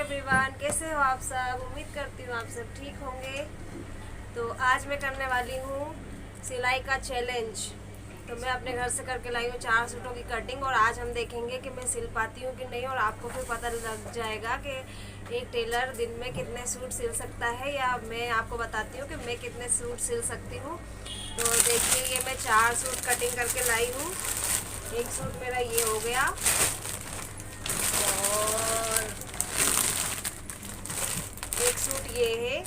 Everyone, कैसे हो आप सब। उम्मीद करती हूँ आप सब ठीक होंगे। तो आज मैं करने वाली हूँ सिलाई का चैलेंज। तो मैं अपने घर से करके लाई हूँ 4 सूटों की कटिंग और आज हम देखेंगे कि मैं सिल पाती हूँ कि नहीं। और आपको फिर पता लग जाएगा कि एक टेलर दिन में कितने सूट सिल सकता है, या मैं आपको बताती हूँ कि मैं कितने सूट सिल सकती हूँ। तो देखिए, ये मैं 4 सूट कटिंग करके लाई हूँ। एक सूट मेरा ये हो गया और एक सूट ये है।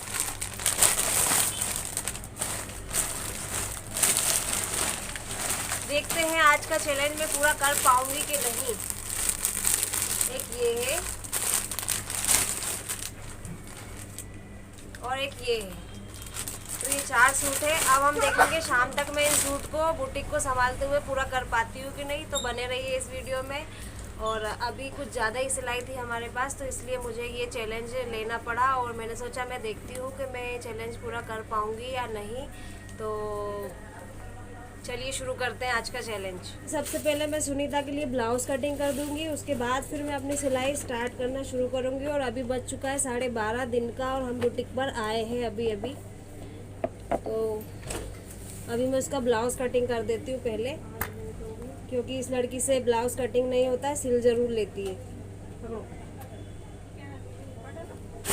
देखते हैं आज का चैलेंज मैं पूरा कर पाऊंगी कि नहीं। एक ये है और एक ये है। तो ये 4 सूट है। अब हम देखेंगे शाम तक मैं इन सूट को बुटीक को संभालते हुए पूरा कर पाती हूँ कि नहीं। तो बने रहिए इस वीडियो में। और अभी कुछ ज़्यादा ही सिलाई थी हमारे पास, तो इसलिए मुझे ये चैलेंज लेना पड़ा और मैंने सोचा मैं देखती हूँ कि मैं ये चैलेंज पूरा कर पाऊँगी या नहीं। तो चलिए शुरू करते हैं आज का चैलेंज। सबसे पहले मैं सुनीता के लिए ब्लाउज कटिंग कर दूंगी, उसके बाद फिर मैं अपनी सिलाई स्टार्ट करना शुरू करूँगी। और अभी बज चुका है 12:30 दिन का और हम बुटीक पर आए हैं अभी अभी। तो अभी मैं उसका ब्लाउज़ कटिंग कर देती हूँ पहले, क्योंकि इस लड़की से ब्लाउज़ कटिंग नहीं होता है, सिल ज़रूर लेती है।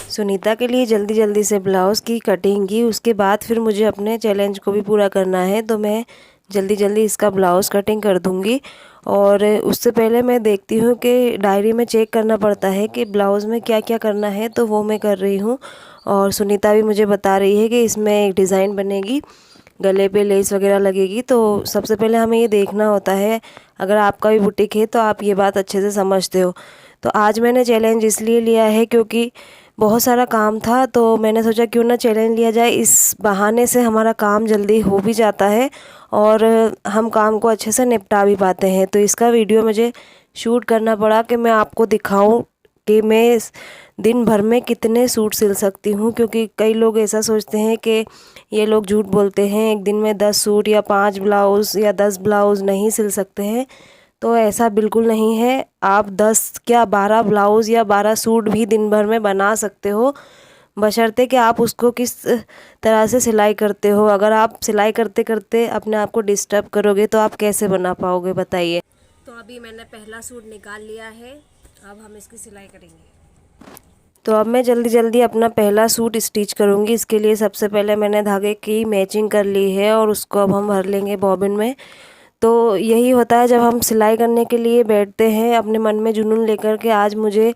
सुनीता के लिए जल्दी जल्दी से ब्लाउज़ की कटिंग की, उसके बाद फिर मुझे अपने चैलेंज को भी पूरा करना है। तो मैं जल्दी जल्दी इसका ब्लाउज़ कटिंग कर दूंगी। और उससे पहले मैं देखती हूँ कि डायरी में चेक करना पड़ता है कि ब्लाउज़ में क्या क्या करना है, तो वो मैं कर रही हूँ। और सुनीता भी मुझे बता रही है कि इसमें एक डिज़ाइन बनेगी, गले पे लेस वगैरह लगेगी। तो सबसे पहले हमें ये देखना होता है, अगर आपका भी बुटीक है तो आप ये बात अच्छे से समझते हो। तो आज मैंने चैलेंज इसलिए लिया है क्योंकि बहुत सारा काम था, तो मैंने सोचा क्यों ना चैलेंज लिया जाए। इस बहाने से हमारा काम जल्दी हो भी जाता है और हम काम को अच्छे से निपटा भी पाते हैं। तो इसका वीडियो मुझे शूट करना पड़ा कि मैं आपको दिखाऊं कि मैं दिन भर में कितने सूट सिल सकती हूँ। क्योंकि कई लोग ऐसा सोचते हैं कि ये लोग झूठ बोलते हैं, एक दिन में 10 सूट या 5 ब्लाउज़ या 10 ब्लाउज़ नहीं सिल सकते हैं। तो ऐसा बिल्कुल नहीं है। आप 10 या 12 ब्लाउज़ या 12 सूट भी दिन भर में बना सकते हो, बशर्ते कि आप उसको किस तरह से सिलाई करते हो। अगर आप सिलाई करते करते अपने आप को डिस्टर्ब करोगे तो आप कैसे बना पाओगे, बताइए। तो अभी मैंने पहला सूट निकाल लिया है, अब हम इसकी सिलाई करेंगे। तो अब मैं जल्दी जल्दी अपना पहला सूट स्टिच करूँगी। इसके लिए सबसे पहले मैंने धागे की मैचिंग कर ली है और उसको अब हम भर लेंगे बॉबिन में। तो यही होता है जब हम सिलाई करने के लिए बैठते हैं अपने मन में जुनून लेकर के आज मुझे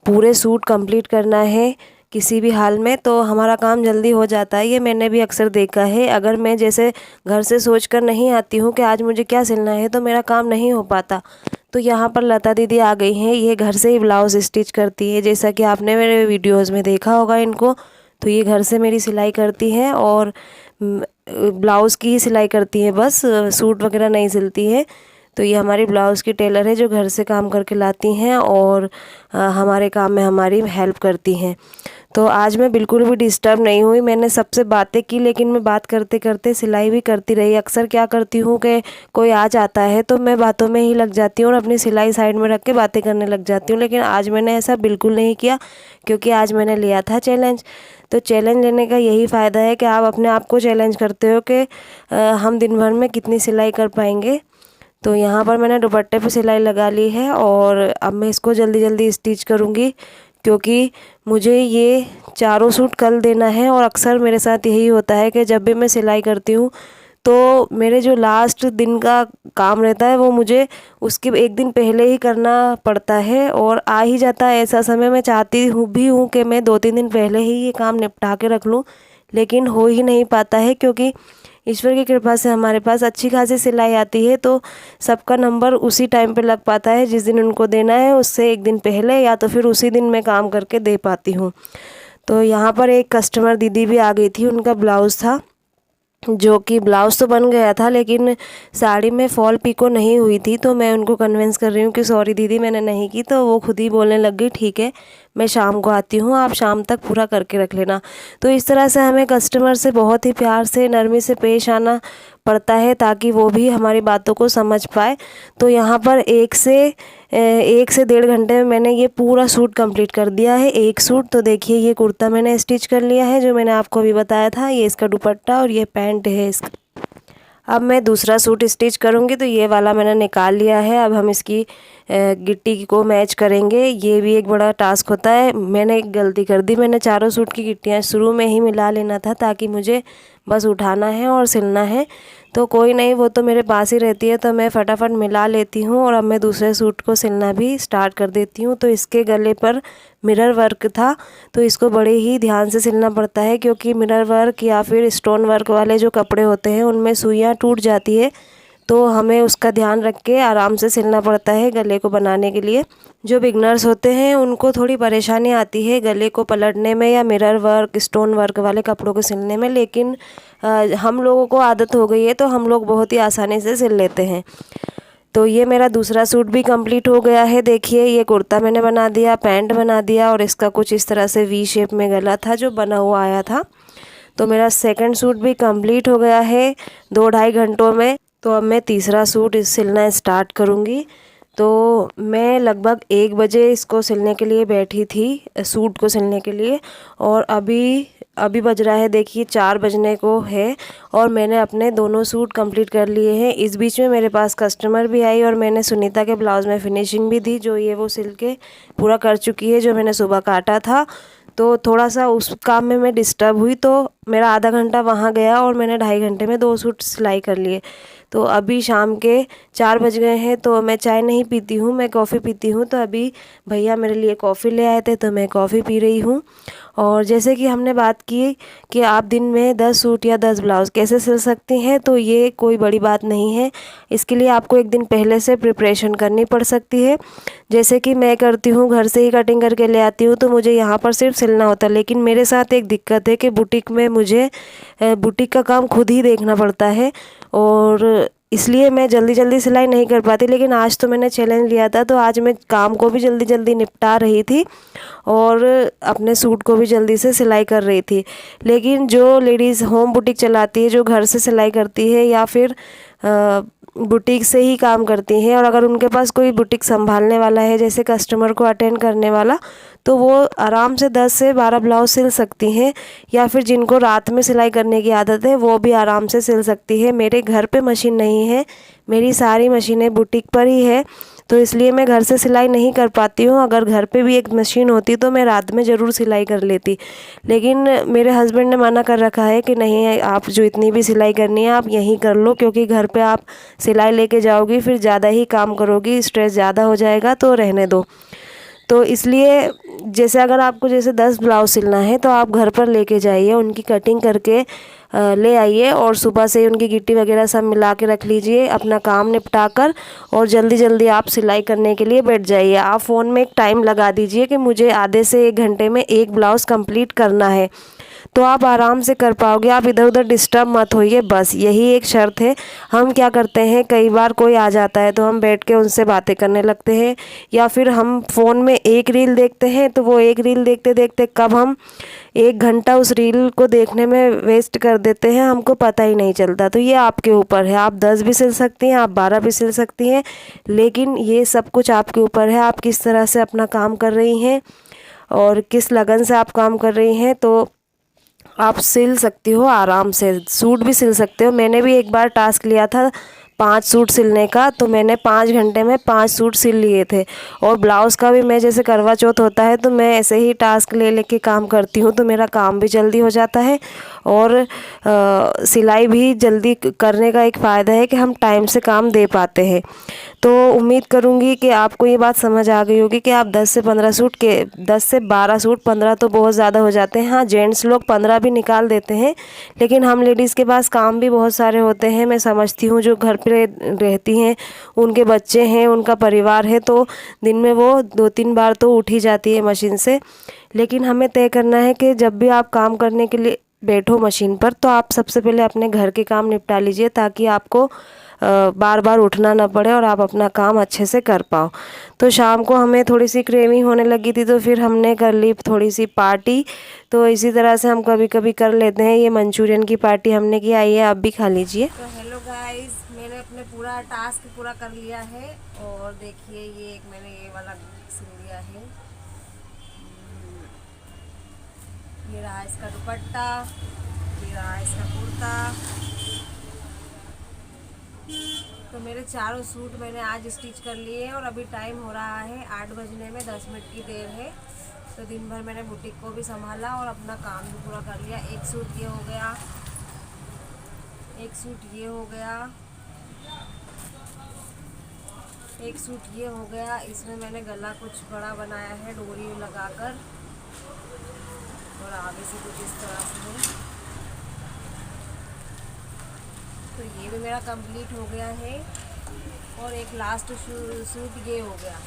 पूरे सूट कंप्लीट करना है किसी भी हाल में, तो हमारा काम जल्दी हो जाता है। ये मैंने भी अक्सर देखा है। अगर मैं जैसे घर से सोच कर नहीं आती हूँ कि आज मुझे क्या सिलना है, तो मेरा काम नहीं हो पाता। तो यहाँ पर लता दीदी आ गई हैं, ये घर से ही ब्लाउज़ स्टिच करती है, जैसा कि आपने मेरे वीडियोज़ में देखा होगा इनको। तो ये घर से मेरी सिलाई करती हैं और ब्लाउज़ की ही सिलाई करती है, बस सूट वगैरह नहीं सिलती है। तो ये हमारी ब्लाउज़ की टेलर है जो घर से काम करके लाती हैं और हमारे काम में हमारी हेल्प करती हैं। तो आज मैं बिल्कुल भी डिस्टर्ब नहीं हुई। मैंने सबसे बातें की, लेकिन मैं बात करते करते सिलाई भी करती रही। अक्सर क्या करती हूँ कि कोई आ जाता है तो मैं बातों में ही लग जाती हूँ और अपनी सिलाई साइड में रख के बातें करने लग जाती हूँ। लेकिन आज मैंने ऐसा बिल्कुल नहीं किया, क्योंकि आज मैंने लिया था चैलेंज। तो चैलेंज लेने का यही फ़ायदा है कि आप अपने आप को चैलेंज करते हो कि हम दिन भर में कितनी सिलाई कर पाएंगे। तो यहाँ पर मैंने दुपट्टे पे सिलाई लगा ली है और अब मैं इसको जल्दी जल्दी स्टिच करूँगी, क्योंकि मुझे ये चारों सूट कल देना है। और अक्सर मेरे साथ यही होता है कि जब भी मैं सिलाई करती हूँ तो मेरे जो लास्ट दिन का काम रहता है वो मुझे उसके एक दिन पहले ही करना पड़ता है। और आ ही जाता है ऐसा समय, मैं चाहती हूँ भी हूँ कि मैं 2-3 दिन पहले ही ये काम निपटा के रख लूँ, लेकिन हो ही नहीं पाता है। क्योंकि ईश्वर की कृपा से हमारे पास अच्छी खासी सिलाई आती है, तो सबका नंबर उसी टाइम पे लग पाता है जिस दिन उनको देना है, उससे एक दिन पहले या तो फिर उसी दिन मैं काम करके दे पाती हूँ। तो यहाँ पर एक कस्टमर दीदी भी आ गई थी, उनका ब्लाउज़ था, जो कि ब्लाउज़ तो बन गया था लेकिन साड़ी में फॉल पिको नहीं हुई थी। तो मैं उनको कन्विंस कर रही हूँ कि सॉरी दीदी मैंने नहीं की। तो वो खुद ही बोलने लग गई, ठीक है मैं शाम को आती हूँ, आप शाम तक पूरा करके रख लेना। तो इस तरह से हमें कस्टमर से बहुत ही प्यार से नरमी से पेश आना पड़ता है, ताकि वो भी हमारी बातों को समझ पाए। तो यहाँ पर 1 से 1 से 1.5 घंटे में मैंने ये पूरा सूट कंप्लीट कर दिया है, एक सूट। तो देखिए ये कुर्ता मैंने स्टिच कर लिया है जो मैंने आपको अभी बताया था। ये इसका दुपट्टा और ये पैंट है इसका। अब मैं दूसरा सूट स्टिच करूँगी, तो ये वाला मैंने निकाल लिया है। अब हम इसकी गिट्टी को मैच करेंगे। ये भी एक बड़ा टास्क होता है। मैंने एक गलती कर दी, मैंने चारों सूट की गिट्टियाँ शुरू में ही मिला लेना था, ताकि मुझे बस उठाना है और सिलना है। तो कोई नहीं, वो तो मेरे पास ही रहती है, तो मैं फटाफट मिला लेती हूँ। और अब मैं दूसरे सूट को सिलना भी स्टार्ट कर देती हूँ। तो इसके गले पर मिरर वर्क था, तो इसको बड़े ही ध्यान से सिलना पड़ता है, क्योंकि मिरर वर्क या फिर स्टोन वर्क वाले जो कपड़े होते हैं उनमें सुइयाँ टूट जाती है। तो हमें उसका ध्यान रख के आराम से सिलना पड़ता है गले को बनाने के लिए। जो बिगनर्स होते हैं उनको थोड़ी परेशानी आती है गले को पलटने में या मिरर वर्क स्टोन वर्क वाले कपड़ों को सिलने में, लेकिन हम लोगों को आदत हो गई है, तो हम लोग बहुत ही आसानी से सिल लेते हैं। तो ये मेरा दूसरा सूट भी कंप्लीट हो गया है। देखिए ये कुर्ता मैंने बना दिया, पैंट बना दिया, और इसका कुछ इस तरह से वी शेप में गला था जो बना हुआ आया था। तो मेरा सेकंड सूट भी कंप्लीट हो गया है 2-2.5 घंटों में। तो अब मैं तीसरा सूट सिलना स्टार्ट करूँगी। तो मैं लगभग 1 बजे इसको सिलने के लिए बैठी थी, सूट को सिलने के लिए, और अभी बज रहा है देखिए 4 बजने को है, और मैंने अपने दोनों सूट कंप्लीट कर लिए हैं। इस बीच में मेरे पास कस्टमर भी आई और मैंने सुनीता के ब्लाउज़ में फिनिशिंग भी दी, जो ये वो सिल के पूरा कर चुकी है, जो मैंने सुबह काटा था। तो थोड़ा सा उस काम में मैं डिस्टर्ब हुई, तो मेरा आधा घंटा वहाँ गया और मैंने 2.5 घंटे में 2 सूट सिलाई कर लिए। तो अभी शाम के 4 बज गए हैं। तो मैं चाय नहीं पीती हूँ, मैं कॉफ़ी पीती हूँ। तो अभी भैया मेरे लिए कॉफ़ी ले आए थे, तो मैं कॉफ़ी पी रही हूँ। और जैसे कि हमने बात की कि आप दिन में 10 सूट या 10 ब्लाउज़ कैसे सिल सकती हैं, तो ये कोई बड़ी बात नहीं है। इसके लिए आपको एक दिन पहले से प्रिपरेशन करनी पड़ सकती है। जैसे कि मैं करती हूँ, घर से ही कटिंग करके ले आती हूँ, तो मुझे यहाँ पर सिर्फ सिलना होता है। लेकिन मेरे साथ एक दिक्कत है कि बुटीक में मुझे बुटीक का काम खुद ही देखना पड़ता है, और इसलिए मैं जल्दी जल्दी सिलाई नहीं कर पाती। लेकिन आज तो मैंने चैलेंज लिया था, तो आज मैं काम को भी जल्दी जल्दी निपटा रही थी और अपने सूट को भी जल्दी से सिलाई कर रही थी। लेकिन जो लेडीज़ होम बुटीक चलाती है, जो घर से सिलाई करती है या फिर बुटीक से ही काम करती हैं, और अगर उनके पास कोई बुटीक संभालने वाला है, जैसे कस्टमर को अटेंड करने वाला, तो वो आराम से 10 से 12 ब्लाउज सिल सकती हैं। या फिर जिनको रात में सिलाई करने की आदत है, वो भी आराम से सिल सकती है। मेरे घर पे मशीन नहीं है, मेरी सारी मशीनें बुटीक पर ही है, तो इसलिए मैं घर से सिलाई नहीं कर पाती हूँ। अगर घर पे भी एक मशीन होती तो मैं रात में ज़रूर सिलाई कर लेती, लेकिन मेरे हस्बैंड ने मना कर रखा है कि नहीं, आप जो इतनी भी सिलाई करनी है आप यहीं कर लो, क्योंकि घर पे आप सिलाई लेके जाओगी फिर ज़्यादा ही काम करोगी, स्ट्रेस ज़्यादा हो जाएगा, तो रहने दो। तो इसलिए जैसे अगर आपको जैसे 10 ब्लाउज सिलना है, तो आप घर पर लेके जाइए, उनकी कटिंग करके ले आइए, और सुबह से उनकी गिट्टी वगैरह सब मिला के रख लीजिए, अपना काम निपटा कर, और जल्दी जल्दी आप सिलाई करने के लिए बैठ जाइए। आप फ़ोन में एक टाइम लगा दीजिए कि मुझे आधे से 1 घंटे में 1 ब्लाउज़ कंप्लीट करना है, तो आप आराम से कर पाओगे। आप इधर उधर डिस्टर्ब मत होइए, बस यही एक शर्त है। हम क्या करते हैं, कई बार कोई आ जाता है तो हम बैठ के उनसे बातें करने लगते हैं, या फिर हम फ़ोन में एक रील देखते हैं, तो वो एक रील देखते देखते कब हम 1 घंटा उस रील को देखने में वेस्ट कर देते हैं, हमको पता ही नहीं चलता। तो ये आपके ऊपर है, आप 10 भी सिल सकती हैं, आप 12 भी सिल सकती हैं, लेकिन ये सब कुछ आपके ऊपर है, आप किस तरह से अपना काम कर रही हैं और किस लगन से आप काम कर रही हैं। तो आप सिल सकती हो आराम से, सूट भी सिल सकते हो। मैंने भी एक बार टास्क लिया था 5 सूट सिलने का, तो मैंने 5 घंटे में 5 सूट सिल लिए थे। और ब्लाउज़ का भी मैं, जैसे करवा चौथ होता है तो मैं ऐसे ही टास्क ले लेके काम करती हूँ, तो मेरा काम भी जल्दी हो जाता है, और सिलाई भी जल्दी करने का एक फ़ायदा है कि हम टाइम से काम दे पाते हैं। तो उम्मीद करूँगी कि आपको ये बात समझ आ गई होगी कि आप 10 से 12 सूट, 15 तो बहुत ज़्यादा हो जाते हैं। हाँ, जेंट्स लोग 15 भी निकाल देते हैं, लेकिन हम लेडीज़ के पास काम भी बहुत सारे होते हैं। मैं समझती हूँ, जो घर पे रहती हैं, उनके बच्चे हैं, उनका परिवार है, तो दिन में वो 2-3 बार तो उठ ही जाती है मशीन से। लेकिन हमें तय करना है कि जब भी आप काम करने के लिए बैठो मशीन पर, तो आप सबसे पहले अपने घर के काम निपटा लीजिए, ताकि आपको बार बार उठना ना पड़े और आप अपना काम अच्छे से कर पाओ। तो शाम को हमें थोड़ी सी क्रेविंग होने लगी थी, तो फिर हमने कर ली थोड़ी सी पार्टी। तो इसी तरह से हम कभी कभी कर लेते हैं। ये मंचूरियन की पार्टी हमने की, आई है, आप भी खा लीजिए। तो हेलो गाइस, मैंने आपने पूरा टास्क पूरा कर लिया है। और देखिए ये एक मैंने ये वाला सिल लिया है। ये रहा इसका दुपट्टा, ये रहा इसका कुर्ता। तो मेरे चारों सूट मैंने आज स्टिच कर लिए हैं और अभी टाइम हो रहा है 8 बजने में 10 मिनट की देर है। तो दिन भर मैंने बुटीक को भी संभाला और अपना काम भी पूरा कर लिया। एक सूट ये हो गया, एक सूट ये हो गया, एक सूट ये हो गया। इसमें मैंने गला कुछ बड़ा बनाया है डोरी लगाकर और आगे से कुछ इस तरह से है। तो ये भी मेरा कंप्लीट हो गया है। और एक लास्ट सूट ये हो गया।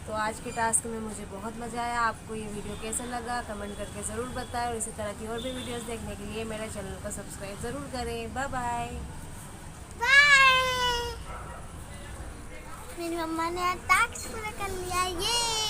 तो आज के टास्क में मुझे बहुत मज़ा आया। आपको ये वीडियो कैसा लगा कमेंट करके ज़रूर बताएं और इसी तरह की और भी वीडियोस देखने के लिए मेरे चैनल को सब्सक्राइब ज़रूर करें। Bye bye. बाय। मेरी मम्मा ने आज टास्क पूरा कर लिया। ये